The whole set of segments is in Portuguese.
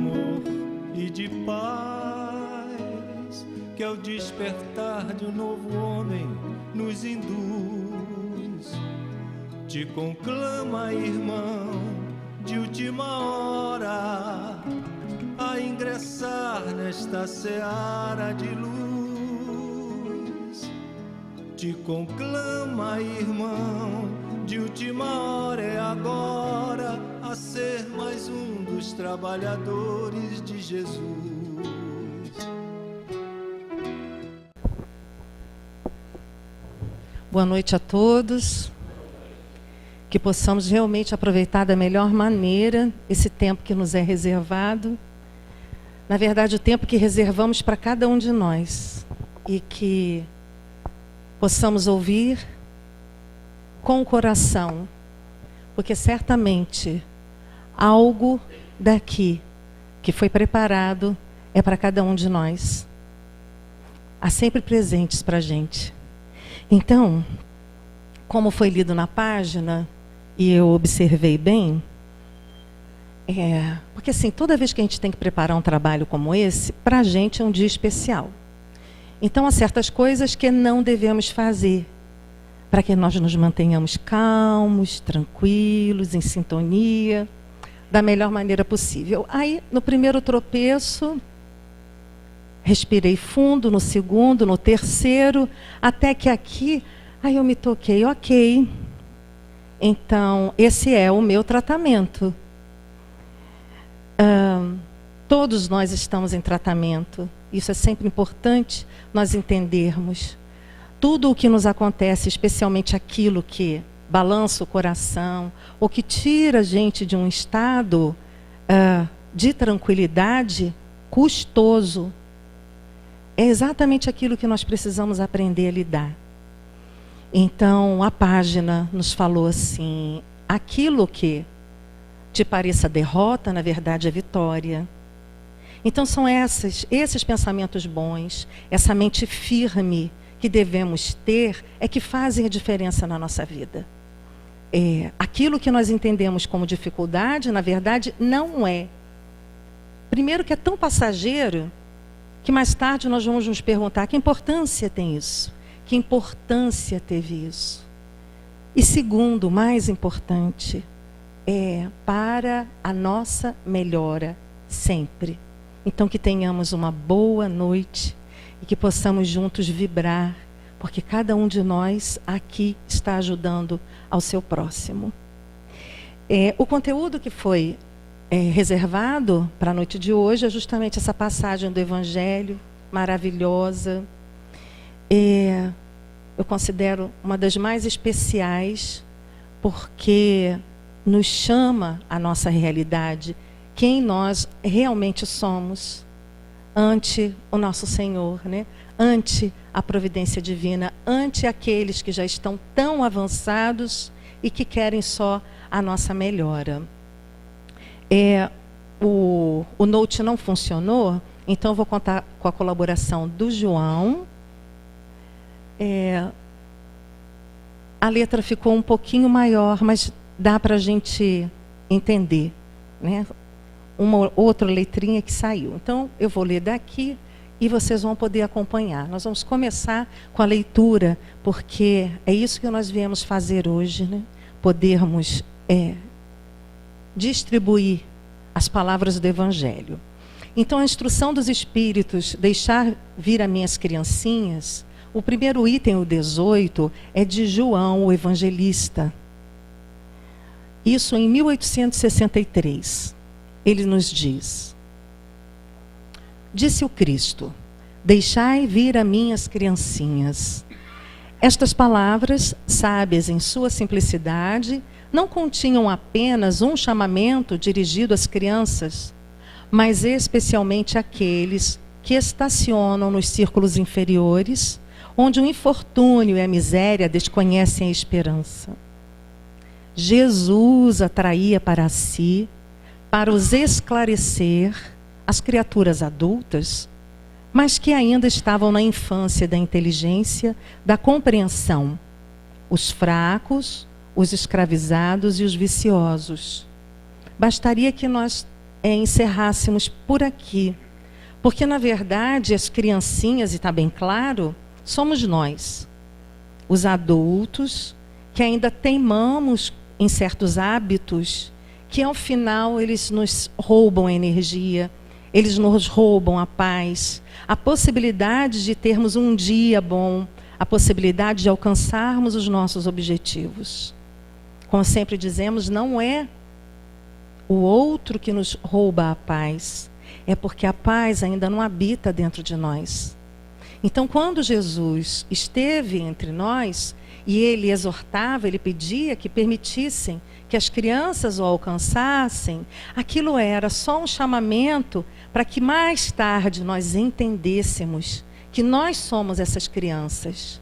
amor e de paz, que ao despertar de um novo homem nos induz. Te conclama, irmão, de última hora, a ingressar nesta seara de luz. Te conclama, irmão, de última hora, é agora, a ser mais um dos trabalhadores de Jesus. Boa noite a todos. Que possamos realmente aproveitar da melhor maneira esse tempo que nos é reservado. Na verdade, o tempo que reservamos para cada um de nós. E que possamos ouvir com o coração. Porque certamente algo daqui que foi preparado é para cada um de nós. Há sempre presentes para a gente. Então, como foi lido na página, e eu observei bem, porque assim, toda vez que a gente tem que preparar um trabalho como esse, para a gente é um dia especial. Então, há certas coisas que não devemos fazer, para que nós nos mantenhamos calmos, tranquilos, em sintonia, da melhor maneira possível. Aí, no primeiro tropeço, respirei fundo, no segundo, no terceiro, até que aqui, aí eu me toquei, ok. Então, esse é o meu tratamento. Todos nós estamos em tratamento. Isso é sempre importante nós entendermos. Tudo o que nos acontece, especialmente aquilo que balança o coração, ou que tira a gente de um estado de tranquilidade, custoso, é exatamente aquilo que nós precisamos aprender a lidar. Então, a página nos falou assim, aquilo que te pareça derrota, na verdade é vitória. Então, são esses pensamentos bons, essa mente firme que devemos ter, é que fazem a diferença na nossa vida. Aquilo que nós entendemos como dificuldade, na verdade, não é. Primeiro que é tão passageiro, que mais tarde nós vamos nos perguntar, que importância tem isso? Que importância teve isso? E segundo, mais importante, é para a nossa melhora sempre. Então que tenhamos uma boa noite e que possamos juntos vibrar, porque cada um de nós aqui está ajudando ao seu próximo. O conteúdo que foi reservado para a noite de hoje é justamente essa passagem do Evangelho maravilhosa. Eu considero uma das mais especiais, porque nos chama a nossa realidade, quem nós realmente somos ante o nosso Senhor, né? Ante a providência divina, ante aqueles que já estão tão avançados e que querem só a nossa melhora. O note não funcionou, então eu vou contar com a colaboração do João. A letra ficou um pouquinho maior, mas dá para a gente entender, né? Uma outra letrinha que saiu. Então, eu vou ler daqui e vocês vão poder acompanhar. Nós vamos começar com a leitura, porque é isso que nós viemos fazer hoje, né? Podermos distribuir as palavras do Evangelho. Então, a instrução dos Espíritos, deixar vir a minhas criancinhas, o primeiro item, o 18, é de João, o evangelista. Isso em 1863. Ele nos diz: disse o Cristo, deixai vir a minhas criancinhas. Estas palavras, sábias em sua simplicidade, não continham apenas um chamamento dirigido às crianças, mas especialmente àqueles que estacionam nos círculos inferiores, onde o infortúnio e a miséria desconhecem a esperança. Jesus atraía para si, para os esclarecer, as criaturas adultas, mas que ainda estavam na infância da inteligência, da compreensão, os fracos, os escravizados e os viciosos. Bastaria que nós encerrássemos por aqui. Porque, na verdade, as criancinhas, e está bem claro, somos nós, os adultos, que ainda teimamos em certos hábitos, que ao final eles nos roubam a energia, eles nos roubam a paz, a possibilidade de termos um dia bom, a possibilidade de alcançarmos os nossos objetivos. Como sempre dizemos, não é o outro que nos rouba a paz, é porque a paz ainda não habita dentro de nós. Então, quando Jesus esteve entre nós, e ele exortava, ele pedia que permitissem que as crianças o alcançassem, aquilo era só um chamamento para que mais tarde nós entendêssemos que nós somos essas crianças.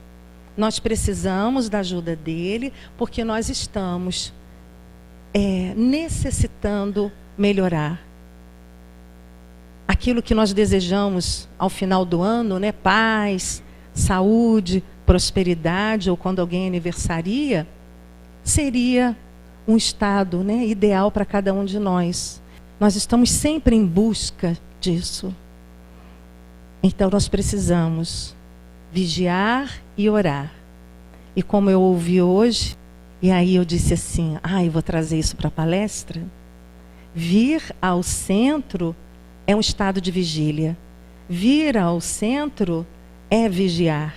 Nós precisamos da ajuda dele, porque nós estamos necessitando melhorar. Aquilo que nós desejamos ao final do ano, né? Paz, saúde, prosperidade, ou quando alguém aniversaria, seria um estado, né, ideal para cada um de nós. Nós estamos sempre em busca disso. Então nós precisamos vigiar e orar. E como eu ouvi hoje, e aí eu disse assim, eu vou trazer isso para a palestra. Vir ao centro é um estado de vigília. Vir ao centro é vigiar.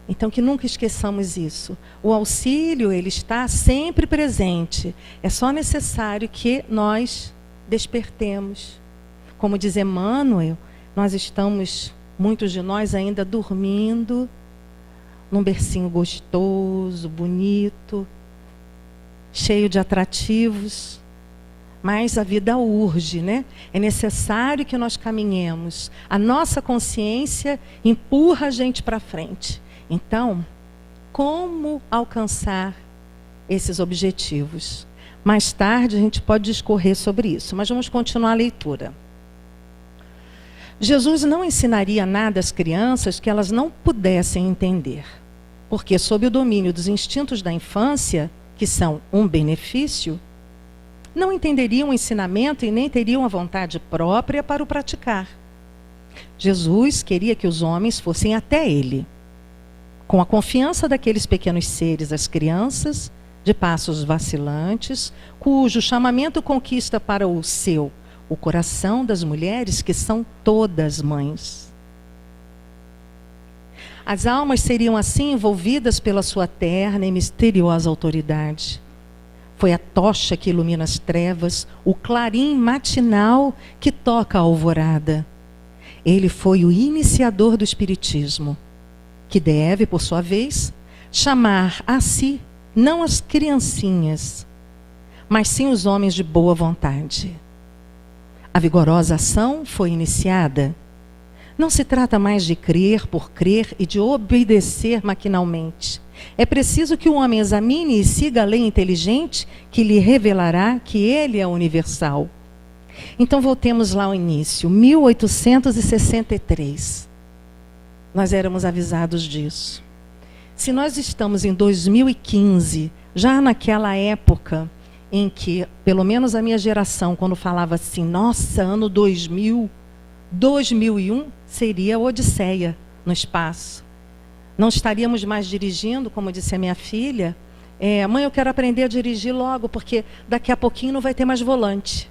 Então, que nunca esqueçamos isso. O auxílio, ele está sempre presente. É só necessário que nós despertemos. Como diz Emmanuel, nós estamos, muitos de nós ainda dormindo, num bercinho gostoso, bonito, cheio de atrativos. Mas a vida urge, né? É necessário que nós caminhemos. A nossa consciência empurra a gente para frente. Então, como alcançar esses objetivos? Mais tarde a gente pode discorrer sobre isso, mas vamos continuar a leitura. Jesus não ensinaria nada às crianças que elas não pudessem entender, porque sob o domínio dos instintos da infância, que são um benefício, não entenderiam o ensinamento e nem teriam a vontade própria para o praticar. Jesus queria que os homens fossem até ele, com a confiança daqueles pequenos seres, as crianças, de passos vacilantes, cujo chamamento conquista para o coração das mulheres, que são todas mães. As almas seriam assim envolvidas pela sua terna e misteriosa autoridade. Foi a tocha que ilumina as trevas, o clarim matinal que toca a alvorada. Ele foi o iniciador do espiritismo, que deve, por sua vez, chamar a si, não as criancinhas, mas sim os homens de boa vontade. A vigorosa ação foi iniciada. Não se trata mais de crer por crer e de obedecer maquinalmente. É preciso que o homem examine e siga a lei inteligente que lhe revelará que ele é universal. Então voltemos lá ao início, 1863. Nós éramos avisados disso. Se nós estamos em 2015, já naquela época em que, pelo menos a minha geração, quando falava assim, nossa, ano 2000, 2001, seria a Odisseia no espaço. Não estaríamos mais dirigindo, como disse a minha filha, mãe, eu quero aprender a dirigir logo, porque daqui a pouquinho não vai ter mais volante.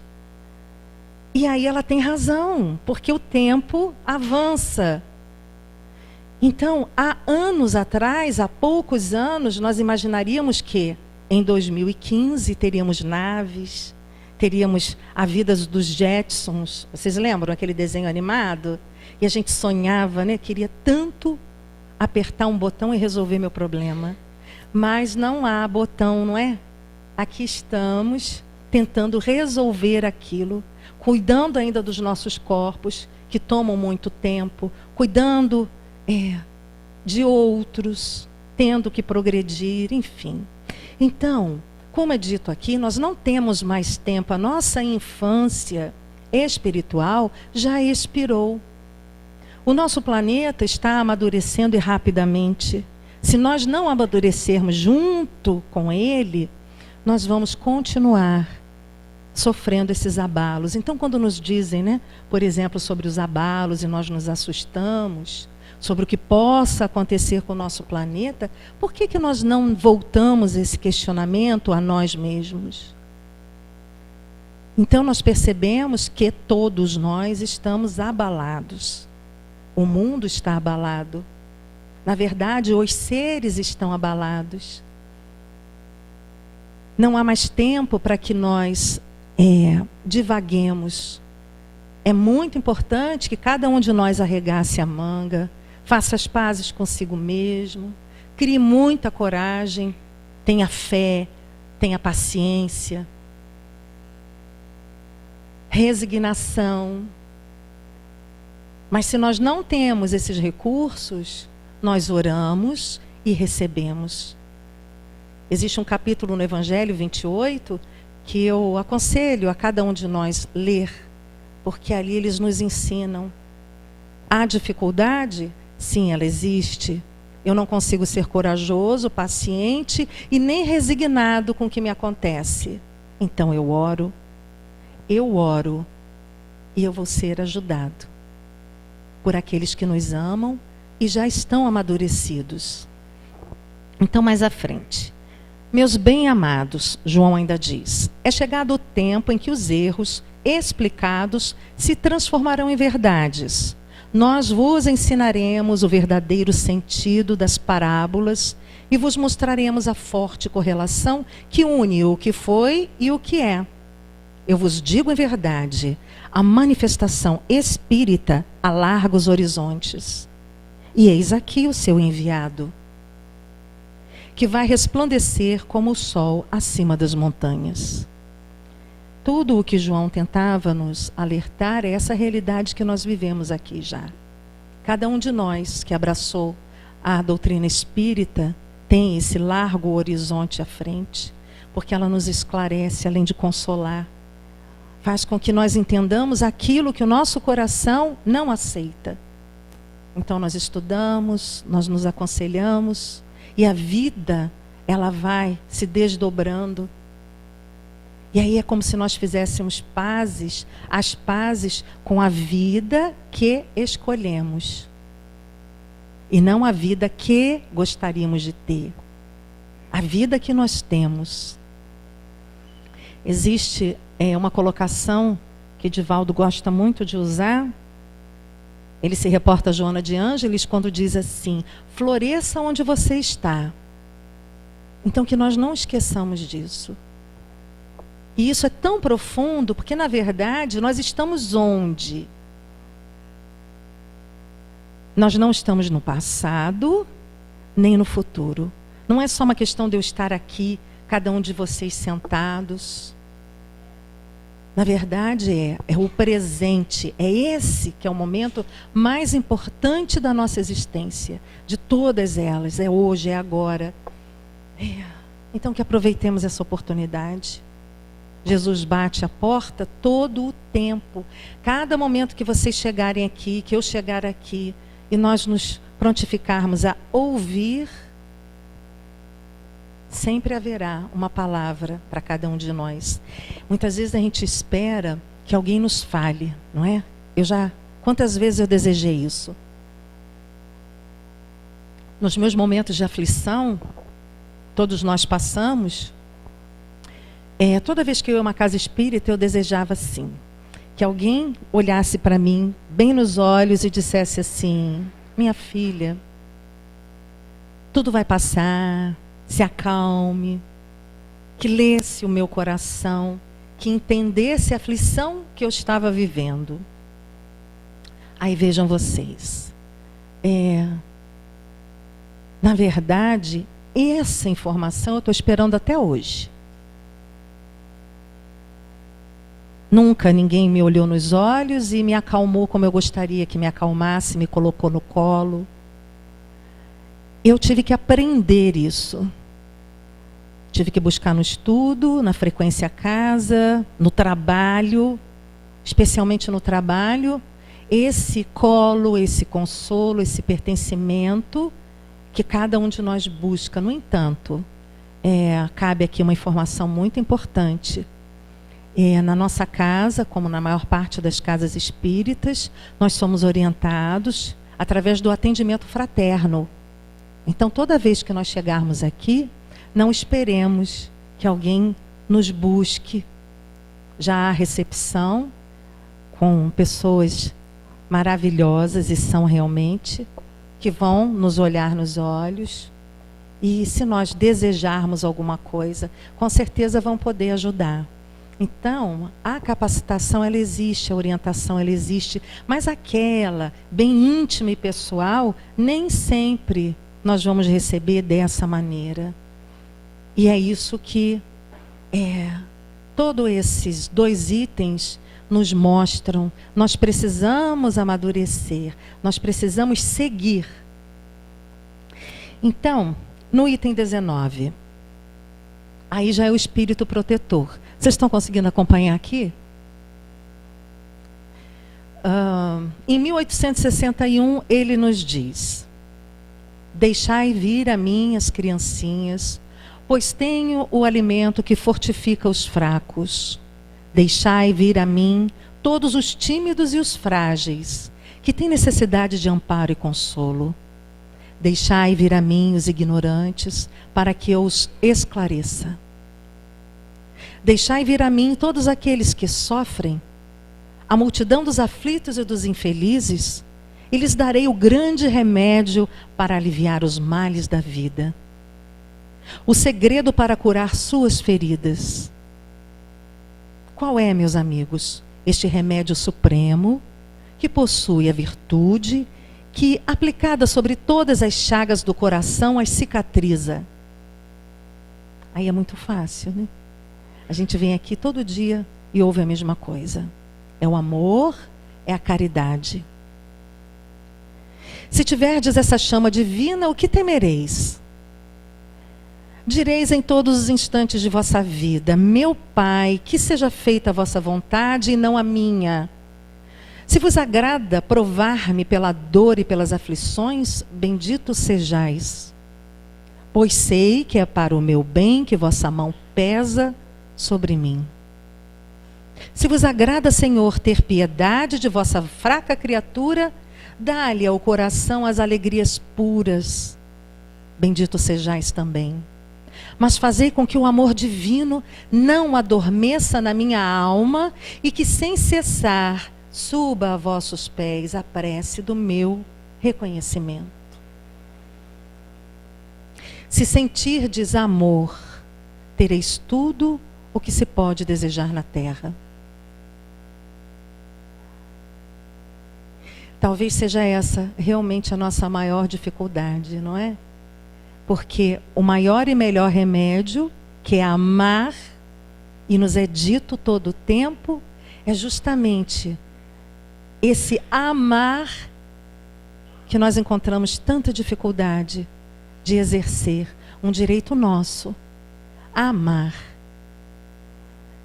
E aí ela tem razão, porque o tempo avança. Então, há anos atrás, há poucos anos, nós imaginaríamos que em 2015 teríamos naves, teríamos a vida dos Jetsons. Vocês lembram aquele desenho animado? E a gente sonhava, né? Queria tanto apertar um botão e resolver meu problema. Mas não há botão, não é? Aqui estamos tentando resolver aquilo, cuidando ainda dos nossos corpos, que tomam muito tempo, cuidando de outros, tendo que progredir, enfim. Então, como é dito aqui, nós não temos mais tempo. A nossa infância espiritual já expirou. O nosso planeta está amadurecendo e rapidamente. Se nós não amadurecermos junto com ele, nós vamos continuar sofrendo esses abalos. Então, quando nos dizem, né, por exemplo, sobre os abalos e nós nos assustamos, sobre o que possa acontecer com o nosso planeta, por que nós não voltamos esse questionamento a nós mesmos? Então, nós percebemos que todos nós estamos abalados. O mundo está abalado. Na verdade, os seres estão abalados. Não há mais tempo para que nós divaguemos. É muito importante que cada um de nós arregace a manga, faça as pazes consigo mesmo, crie muita coragem, tenha fé, tenha paciência, resignação. Mas se nós não temos esses recursos, nós oramos e recebemos. Existe um capítulo no Evangelho 28 que eu aconselho a cada um de nós ler, porque ali eles nos ensinam. Há dificuldade? Sim, ela existe. Eu não consigo ser corajoso, paciente e nem resignado com o que me acontece. Então eu oro e eu vou ser ajudado por aqueles que nos amam e já estão amadurecidos. Então, mais à frente. Meus bem-amados, João ainda diz, é chegado o tempo em que os erros explicados se transformarão em verdades. Nós vos ensinaremos o verdadeiro sentido das parábolas e vos mostraremos a forte correlação que une o que foi e o que é. Eu vos digo em verdade, a manifestação espírita alarga os horizontes. E eis aqui o seu enviado, que vai resplandecer como o sol acima das montanhas. Tudo o que João tentava nos alertar é essa realidade que nós vivemos aqui já. Cada um de nós que abraçou a doutrina espírita tem esse largo horizonte à frente, porque ela nos esclarece, além de consolar. Faz com que nós entendamos aquilo que o nosso coração não aceita. Então nós estudamos, nós nos aconselhamos, e a vida, ela vai se desdobrando. E aí é como se nós fizéssemos as pazes com a vida que escolhemos. E não a vida que gostaríamos de ter. A vida que nós temos. Existe uma colocação que Divaldo gosta muito de usar. Ele se reporta a Joana de Ângeles quando diz assim: floresça onde você está. Então que nós não esqueçamos disso. E isso é tão profundo, porque na verdade nós estamos onde? Nós não estamos no passado, nem no futuro. Não é só uma questão de eu estar aqui, cada um de vocês sentados. Na verdade é o presente, é esse que é o momento mais importante da nossa existência, de todas elas, é hoje, é agora. Então que aproveitemos essa oportunidade. Jesus bate a porta todo o tempo. Cada momento que vocês chegarem aqui, que eu chegar aqui, e nós nos prontificarmos a ouvir, sempre haverá uma palavra para cada um de nós. Muitas vezes a gente espera que alguém nos fale, não é? Quantas vezes eu desejei isso? Nos meus momentos de aflição, todos nós passamos. Toda vez que eu ia a uma casa espírita, eu desejava assim, que alguém olhasse para mim, bem nos olhos, e dissesse assim: minha filha, tudo vai passar, se acalme, que lesse o meu coração, que entendesse a aflição que eu estava vivendo. Aí vejam vocês, na verdade, essa informação eu estou esperando até hoje. Nunca ninguém me olhou nos olhos e me acalmou como eu gostaria que me acalmasse, me colocou no colo. Eu tive que aprender isso. Tive que buscar no estudo, na frequência casa, no trabalho, especialmente no trabalho, esse colo, esse consolo, esse pertencimento que cada um de nós busca. No entanto, cabe aqui uma informação muito importante. Na nossa casa, como na maior parte das casas espíritas, nós somos orientados através do atendimento fraterno. Então, toda vez que nós chegarmos aqui, não esperemos que alguém nos busque. Já há recepção com pessoas maravilhosas, e são realmente, que vão nos olhar nos olhos. E se nós desejarmos alguma coisa, com certeza vão poder ajudar. Então, a capacitação, ela existe, a orientação, ela existe, mas aquela bem íntima e pessoal, nem sempre nós vamos receber dessa maneira. E é isso que todos esses 2 itens nos mostram. Nós precisamos amadurecer, nós precisamos seguir. Então, no item 19, aí já é o espírito protetor. Vocês estão conseguindo acompanhar aqui? Em 1861, ele nos diz: deixai vir a mim as criancinhas, pois tenho o alimento que fortifica os fracos. Deixai vir a mim todos os tímidos e os frágeis, que têm necessidade de amparo e consolo. Deixai vir a mim os ignorantes, para que eu os esclareça. Deixai vir a mim todos aqueles que sofrem, a multidão dos aflitos e dos infelizes, e lhes darei o grande remédio para aliviar os males da vida. O segredo para curar suas feridas. Qual é, meus amigos, este remédio supremo, que possui a virtude, que, aplicada sobre todas as chagas do coração, as cicatriza? Aí é muito fácil, né? A gente vem aqui todo dia e ouve a mesma coisa. É o amor, é a caridade. Se tiverdes essa chama divina, o que temereis? Direis em todos os instantes de vossa vida: meu Pai, que seja feita a vossa vontade e não a minha. Se vos agrada provar-me pela dor e pelas aflições, bendito sejais. Pois sei que é para o meu bem que vossa mão pesa sobre mim. Se vos agrada, Senhor, ter piedade de vossa fraca criatura, dá-lhe ao coração as alegrias puras. Bendito sejais também. Mas fazei com que o amor divino não adormeça na minha alma e que, sem cessar, suba a vossos pés a prece do meu reconhecimento. Se sentirdes amor, tereis tudo o que se pode desejar na terra. Talvez seja essa realmente a nossa maior dificuldade, não é? Porque o maior e melhor remédio, que é amar, e nos é dito todo o tempo, é justamente esse amar que nós encontramos tanta dificuldade de exercer, um direito nosso, amar.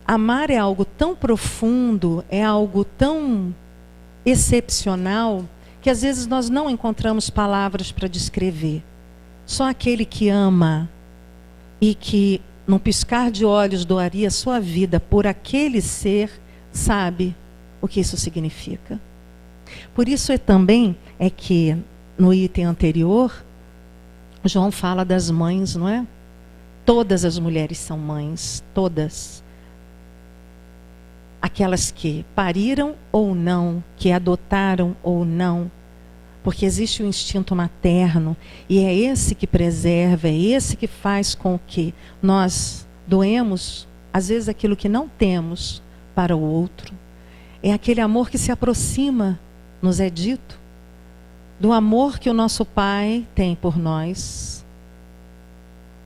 Amar é algo tão profundo, é algo tão excepcional, que às vezes nós não encontramos palavras para descrever. Só aquele que ama e que, num piscar de olhos, doaria sua vida por aquele ser, sabe o que isso significa. Por isso também é que, no item anterior, João fala das mães, não é? Todas as mulheres são mães, todas. Aquelas que pariram ou não, que adotaram ou não, porque existe o instinto materno, e é esse que preserva, é esse que faz com que nós doemos, às vezes, aquilo que não temos para o outro. É aquele amor que se aproxima, nos é dito, do amor que o nosso Pai tem por nós,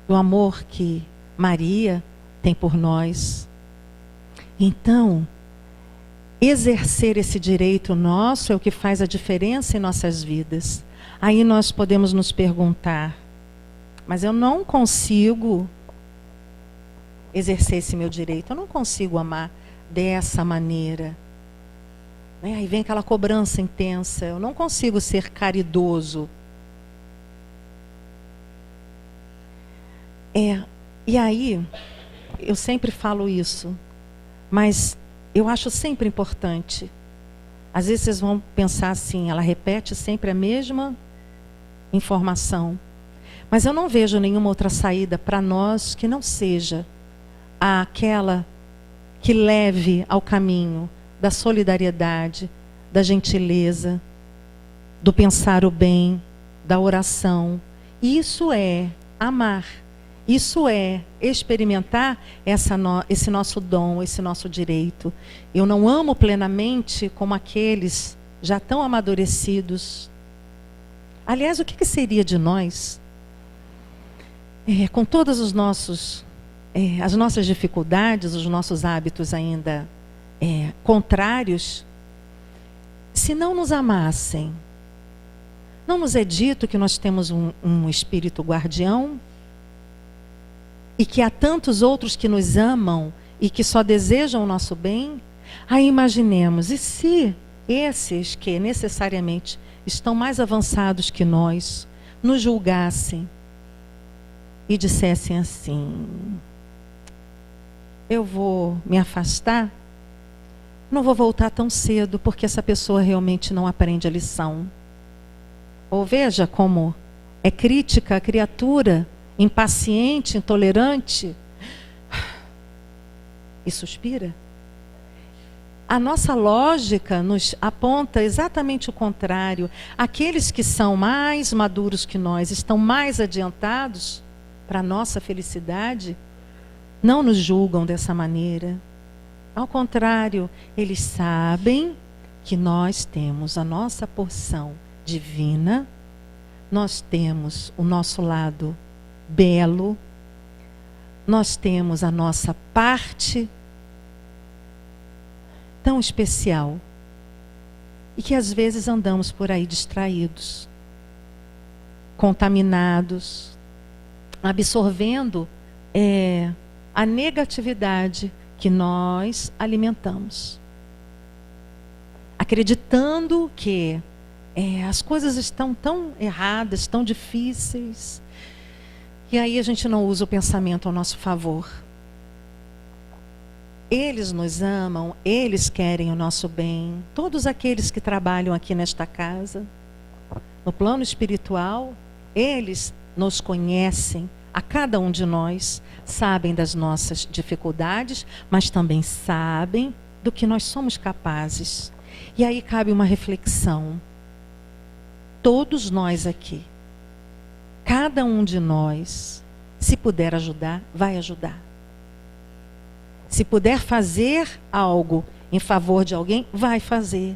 do amor que Maria tem por nós. Então, exercer esse direito nosso é o que faz a diferença em nossas vidas. Aí nós podemos nos perguntar: mas eu não consigo exercer esse meu direito, eu não consigo amar dessa maneira. Aí vem aquela cobrança intensa, eu não consigo ser caridoso. E aí, eu sempre falo isso. Mas eu acho sempre importante. Às vezes vocês vão pensar assim, ela repete sempre a mesma informação. Mas eu não vejo nenhuma outra saída para nós que não seja aquela que leve ao caminho da solidariedade, da gentileza, do pensar o bem, da oração. Isso é amar. Isso é experimentar esse nosso dom, esse nosso direito. Eu não amo plenamente como aqueles já tão amadurecidos. Aliás, o que seria de nós, com todos os nossos, as nossas dificuldades, os nossos hábitos ainda contrários, se não nos amassem? Não nos é dito que nós temos um espírito guardião? E que há tantos outros que nos amam e que só desejam o nosso bem? Aí imaginemos, e se esses que necessariamente estão mais avançados que nós nos julgassem e dissessem assim: eu vou me afastar, não vou voltar tão cedo porque essa pessoa realmente não aprende a lição. Ou veja como é crítica a criatura, impaciente, intolerante, e suspira. A nossa lógica nos aponta exatamente o contrário. Aqueles que são mais maduros que nós, estão mais adiantados para a nossa felicidade, não nos julgam dessa maneira. Ao contrário, eles sabem que nós temos a nossa porção divina, nós temos o nosso lado belo, nós temos a nossa parte tão especial e que às vezes andamos por aí distraídos, contaminados, absorvendo a negatividade que nós alimentamos, acreditando que as coisas estão tão erradas, tão difíceis, e aí a gente não usa o pensamento ao nosso favor. Eles nos amam, eles querem o nosso bem. Todos aqueles que trabalham aqui nesta casa, no plano espiritual, eles nos conhecem, a cada um de nós, sabem das nossas dificuldades, mas também sabem do que nós somos capazes. E aí cabe uma reflexão. Todos nós aqui, cada um de nós, se puder ajudar, vai ajudar. Se puder fazer algo em favor de alguém, vai fazer.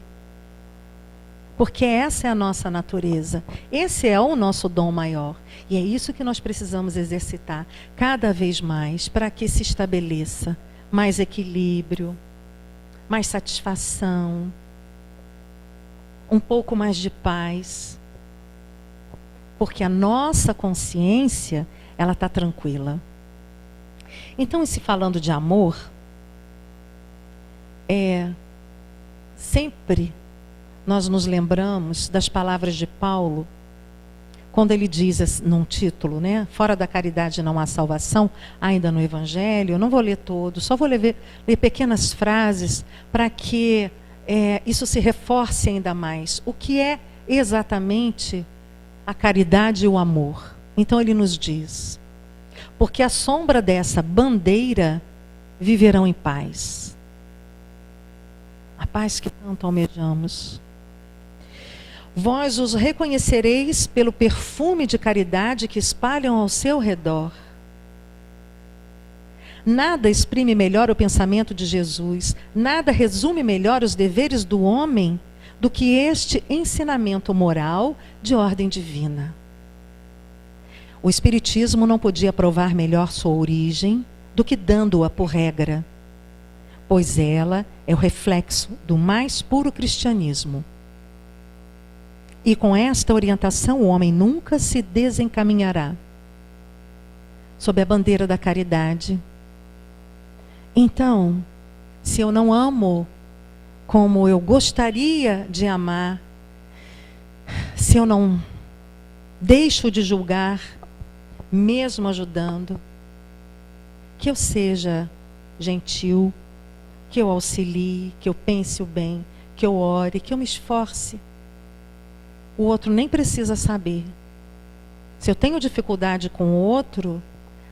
Porque essa é a nossa natureza. Esse é o nosso dom maior. E é isso que nós precisamos exercitar cada vez mais para que se estabeleça mais equilíbrio, mais satisfação, um pouco mais de paz. Porque a nossa consciência, ela está tranquila. Então, se falando de amor, sempre nós nos lembramos das palavras de Paulo, quando ele diz num título, né? Fora da caridade não há salvação, ainda no Evangelho. Eu não vou ler todo, só vou ler pequenas frases para que isso se reforce ainda mais. O que é exatamente a caridade e o amor? Então ele nos diz: porque à sombra dessa bandeira viverão em paz. A paz que tanto almejamos. Vós os reconhecereis pelo perfume de caridade que espalham ao seu redor. Nada exprime melhor o pensamento de Jesus, nada resume melhor os deveres do homem do que este ensinamento moral de ordem divina. O Espiritismo não podia provar melhor sua origem do que dando-a por regra, pois ela é o reflexo do mais puro cristianismo. E com esta orientação o homem nunca se desencaminhará sob a bandeira da caridade. Então, se eu não amo como eu gostaria de amar, se eu não deixo de julgar, mesmo ajudando, que eu seja gentil, que eu auxilie, que eu pense o bem, que eu ore, que eu me esforce. O outro nem precisa saber. Se eu tenho dificuldade com o outro,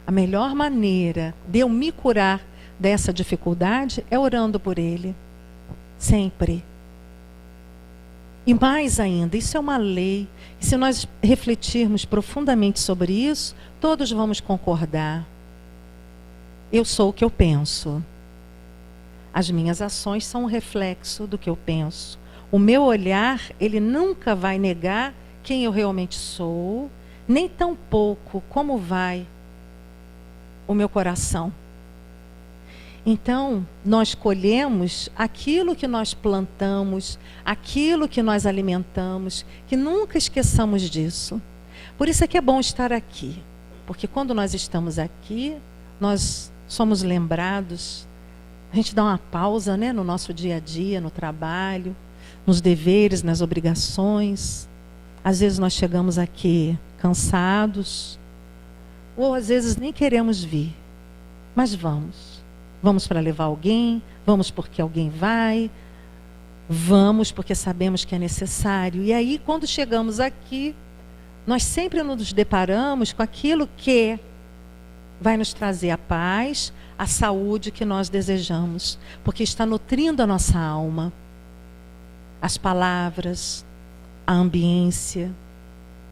a melhor maneira de eu me curar dessa dificuldade é orando por ele. Sempre. E mais ainda, isso é uma lei. E se nós refletirmos profundamente sobre isso, todos vamos concordar. Eu sou o que eu penso. As minhas ações são um reflexo do que eu penso. O meu olhar, ele nunca vai negar quem eu realmente sou, nem tampouco como vai o meu coração. Então, nós colhemos aquilo que nós plantamos, aquilo que nós alimentamos, que nunca esqueçamos disso. Por isso é que é bom estar aqui, porque quando nós estamos aqui, nós somos lembrados, a gente dá uma pausa, né, no nosso dia a dia, no trabalho, nos deveres, nas obrigações. Às vezes nós chegamos aqui cansados, ou às vezes nem queremos vir, mas vamos. Vamos para levar alguém, vamos porque alguém vai, vamos porque sabemos que é necessário. E aí, quando chegamos aqui, nós sempre nos deparamos com aquilo que vai nos trazer a paz, a saúde que nós desejamos, porque está nutrindo a nossa alma. As palavras, a ambiência,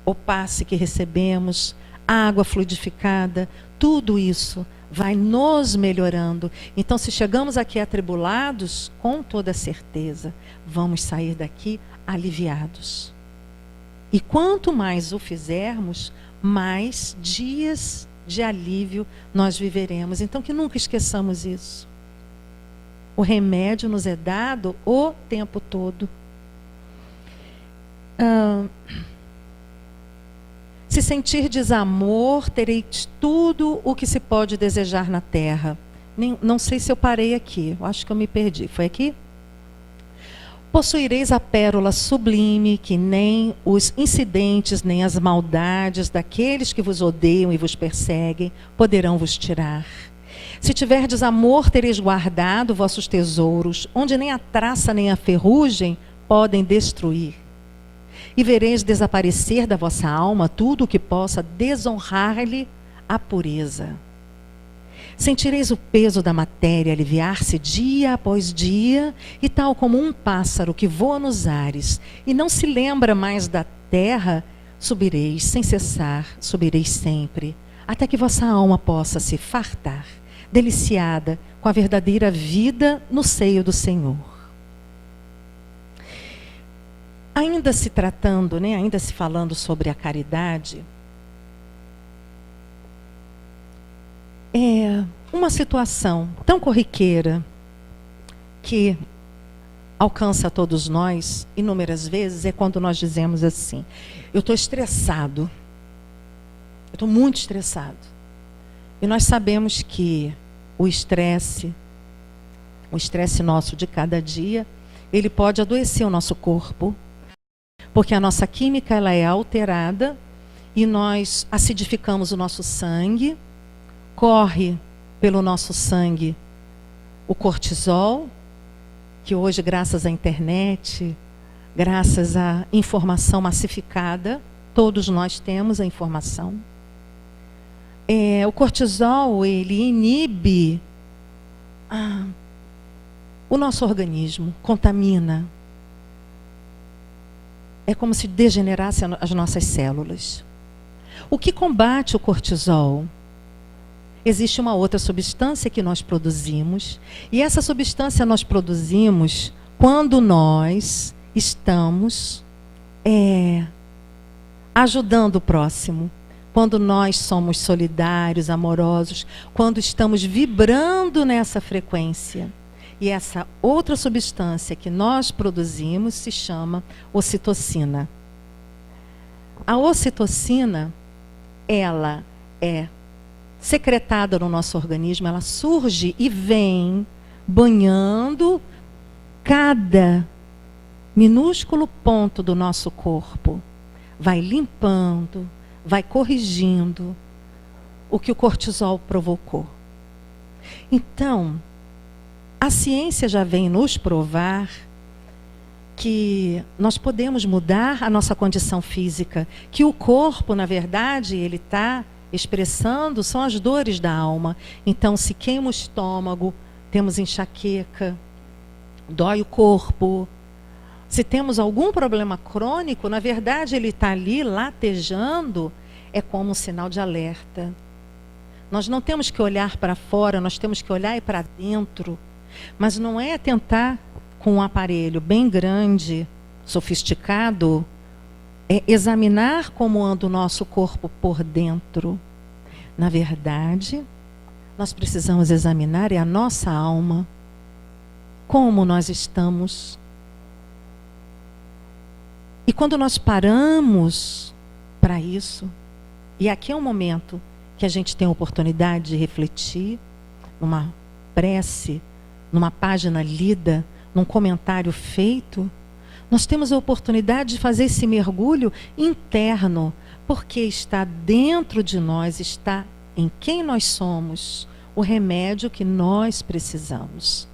o passe que recebemos, a água fluidificada, tudo isso vai nos melhorando. Então, se chegamos aqui atribulados, com toda certeza, vamos sair daqui aliviados. E quanto mais o fizermos, mais dias de alívio nós viveremos. Então, que nunca esqueçamos isso. O remédio nos é dado o tempo todo. Se sentir desamor, tereis tudo o que se pode desejar na terra. Não sei se eu parei aqui, eu acho que eu me perdi. Foi aqui? Possuireis a pérola sublime, que nem os incidentes, nem as maldades daqueles que vos odeiam e vos perseguem poderão vos tirar. Se tiverdes amor, tereis guardado vossos tesouros, onde nem a traça nem a ferrugem podem destruir. E vereis desaparecer da vossa alma tudo o que possa desonrar-lhe a pureza. Sentireis o peso da matéria aliviar-se dia após dia, e tal como um pássaro que voa nos ares e não se lembra mais da terra, subireis sem cessar, subireis sempre, até que vossa alma possa se fartar, deliciada com a verdadeira vida no seio do Senhor. Ainda se tratando, né, ainda se falando sobre a caridade, uma situação tão corriqueira que alcança a todos nós inúmeras vezes é quando nós dizemos assim: eu estou estressado, eu estou muito estressado. E nós sabemos que o estresse nosso de cada dia, ele pode adoecer o nosso corpo, porque a nossa química ela é alterada e nós acidificamos o nosso sangue, corre pelo nosso sangue o cortisol, que hoje, graças à internet, graças à informação massificada, todos nós temos a informação. O cortisol, ele inibe o nosso organismo, contamina. É como se degenerasse as nossas células. O que combate o cortisol? Existe uma outra substância que nós produzimos, e essa substância nós produzimos quando nós estamos ajudando o próximo, quando nós somos solidários, amorosos, quando estamos vibrando nessa frequência. E essa outra substância que nós produzimos se chama ocitocina. A ocitocina, ela é secretada no nosso organismo, ela surge e vem banhando cada minúsculo ponto do nosso corpo. Vai limpando, vai corrigindo o que o cortisol provocou. Então, A ciência já vem nos provar que nós podemos mudar a nossa condição física, que o corpo, na verdade, ele está expressando, são as dores da alma. Então, se queima o estômago, temos enxaqueca, dói o corpo. Se temos algum problema crônico, na verdade, ele está ali latejando, é como um sinal de alerta. Nós não temos que olhar para fora, nós temos que olhar para dentro. Mas não é tentar, com um aparelho bem grande, sofisticado, é examinar como anda o nosso corpo por dentro. Na verdade, nós precisamos examinar a nossa alma, como nós estamos. E quando nós paramos para isso, e aqui é um momento que a gente tem a oportunidade de refletir, numa prece, numa página lida, num comentário feito, nós temos a oportunidade de fazer esse mergulho interno, porque está dentro de nós, está em quem nós somos, o remédio que nós precisamos.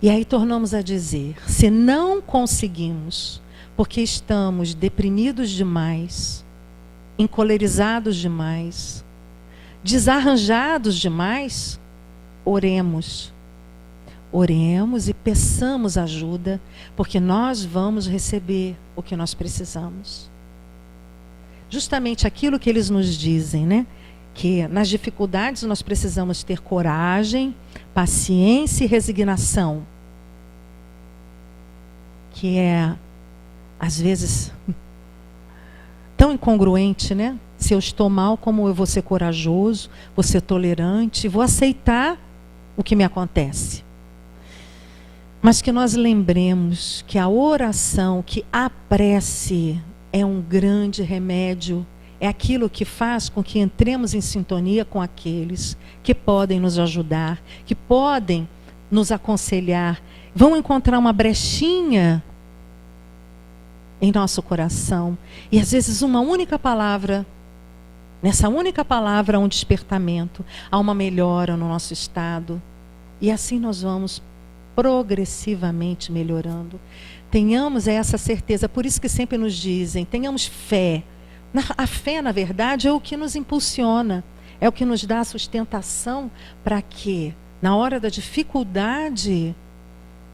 E aí tornamos a dizer, se não conseguimos, porque estamos deprimidos demais, encolerizados demais, desarranjados demais, oremos. Oremos e peçamos ajuda, porque nós vamos receber o que nós precisamos. Justamente aquilo que eles nos dizem, né? Que nas dificuldades nós precisamos ter coragem, paciência e resignação. Que é, às vezes, tão incongruente, né? Se eu estou mal, como eu vou ser corajoso, vou ser tolerante, vou aceitar o que me acontece. Mas que nós lembremos que a oração, que a prece é um grande remédio, é aquilo que faz com que entremos em sintonia com aqueles que podem nos ajudar, que podem nos aconselhar, vão encontrar uma brechinha em nosso coração. E às vezes uma única palavra, nessa única palavra há um despertamento, há uma melhora no nosso estado. E assim nós vamos progressivamente melhorando. Tenhamos essa certeza, por isso que sempre nos dizem, tenhamos fé. A fé, na verdade, é o que nos impulsiona, é o que nos dá a sustentação para que, na hora da dificuldade,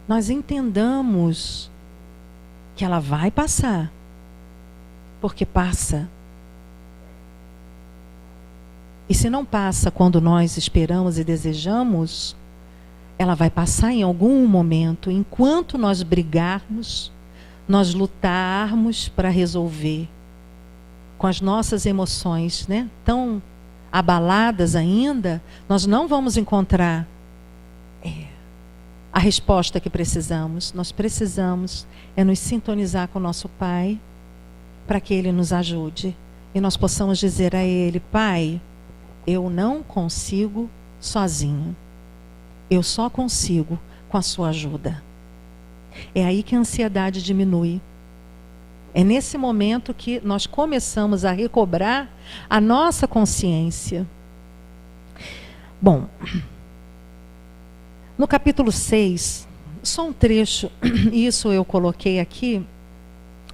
nós entendamos que ela vai passar, porque passa. E se não passa quando nós esperamos e desejamos, ela vai passar em algum momento, enquanto nós brigarmos, nós lutarmos para resolver, com as nossas emoções, né, tão abaladas ainda, nós não vamos encontrar a resposta que precisamos. Nós precisamos nos sintonizar com o nosso Pai, para que Ele nos ajude. E nós possamos dizer a Ele, Pai, eu não consigo sozinho. Eu só consigo com a sua ajuda. É aí que a ansiedade diminui. É nesse momento que nós começamos a recobrar a nossa consciência. Bom, no capítulo 6, só um trecho, isso eu coloquei aqui,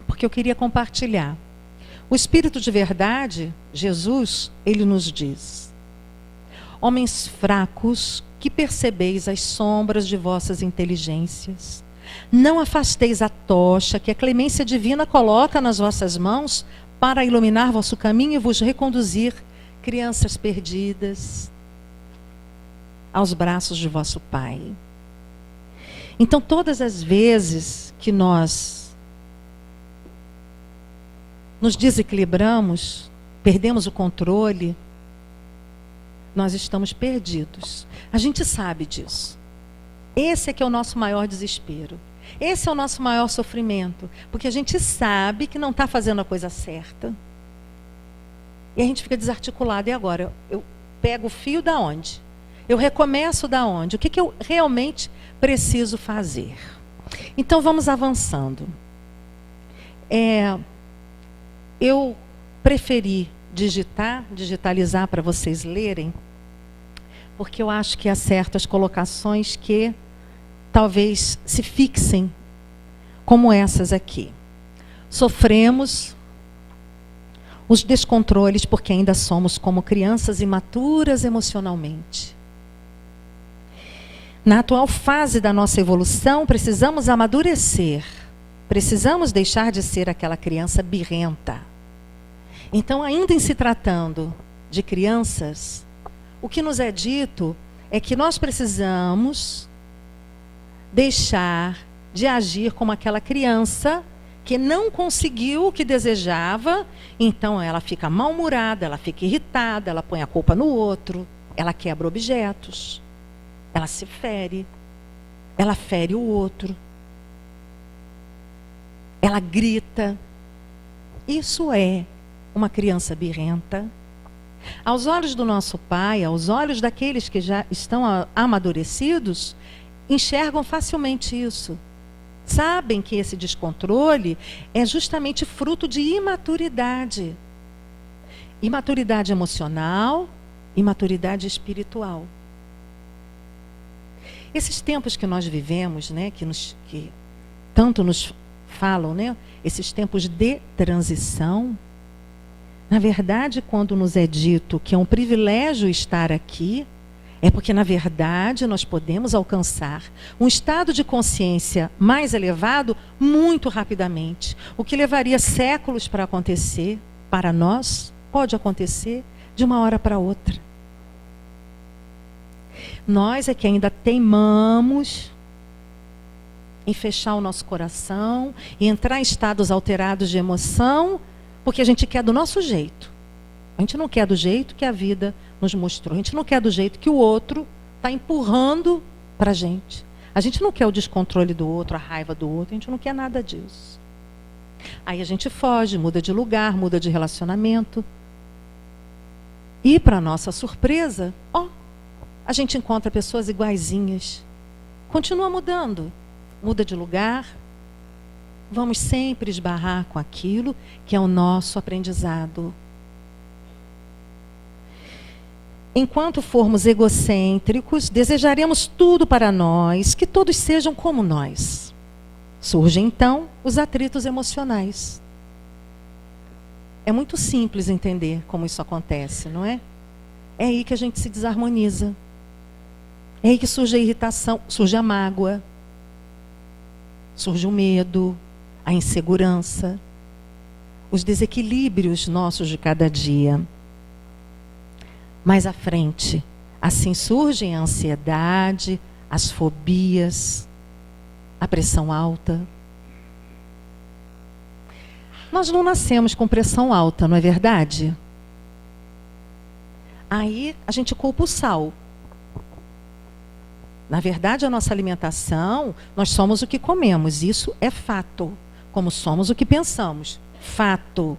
porque eu queria compartilhar. O Espírito de verdade, Jesus, ele nos diz: homens fracos, que percebeis as sombras de vossas inteligências. Não afasteis a tocha que a clemência divina coloca nas vossas mãos para iluminar vosso caminho e vos reconduzir, crianças perdidas, aos braços de vosso Pai. Então, todas as vezes que nós nos desequilibramos, perdemos o controle, nós estamos perdidos. A gente sabe disso. Esse é que é o nosso maior desespero. Esse é o nosso maior sofrimento. Porque a gente sabe que não está fazendo a coisa certa. E a gente fica desarticulado. E agora? Eu pego o fio da onde? Eu recomeço da onde? O que eu realmente preciso fazer? Então vamos avançando. Eu preferi digitalizar para vocês lerem, porque eu acho que acerta as colocações que talvez se fixem como essas aqui. Sofremos os descontroles porque ainda somos como crianças imaturas emocionalmente. Na atual fase da nossa evolução, precisamos amadurecer. Precisamos deixar de ser aquela criança birrenta. Então, ainda em se tratando de crianças, o que nos é dito é que nós precisamos deixar de agir como aquela criança que não conseguiu o que desejava, então ela fica mal-humorada, ela fica irritada, ela põe a culpa no outro, ela quebra objetos, ela se fere, ela fere o outro, ela grita. Isso é uma criança birrenta. Aos olhos do nosso Pai, aos olhos daqueles que já estão amadurecidos, enxergam facilmente isso. Sabem que esse descontrole é justamente fruto de imaturidade. Imaturidade emocional, imaturidade espiritual. Esses tempos que nós vivemos, né, que tanto nos falam, né, esses tempos de transição, na verdade, quando nos é dito que é um privilégio estar aqui, é porque, na verdade, nós podemos alcançar um estado de consciência mais elevado muito rapidamente. O que levaria séculos para acontecer, para nós, pode acontecer de uma hora para outra. Nós é que ainda teimamos em fechar o nosso coração e entrar em estados alterados de emoção, porque a gente quer do nosso jeito. A gente não quer do jeito que a vida nos mostrou. A gente não quer do jeito que o outro está empurrando para a gente. A gente não quer o descontrole do outro, a raiva do outro. A gente não quer nada disso. Aí a gente foge, muda de lugar, muda de relacionamento. E, para nossa surpresa, a gente encontra pessoas iguaizinhas. Continua mudando. Muda de lugar. Vamos sempre esbarrar com aquilo que é o nosso aprendizado. Enquanto formos egocêntricos, desejaremos tudo para nós, que todos sejam como nós. Surgem, então, os atritos emocionais. É muito simples entender como isso acontece, não é? É aí que a gente se desarmoniza. É aí que surge a irritação, surge a mágoa, surge o medo, a insegurança, os desequilíbrios nossos de cada dia. Mais à frente, assim surgem a ansiedade, as fobias, a pressão alta. Nós não nascemos com pressão alta, não é verdade? Aí a gente culpa o sal. Na verdade, a nossa alimentação, nós somos o que comemos, isso é fato. Como somos o que pensamos, fato.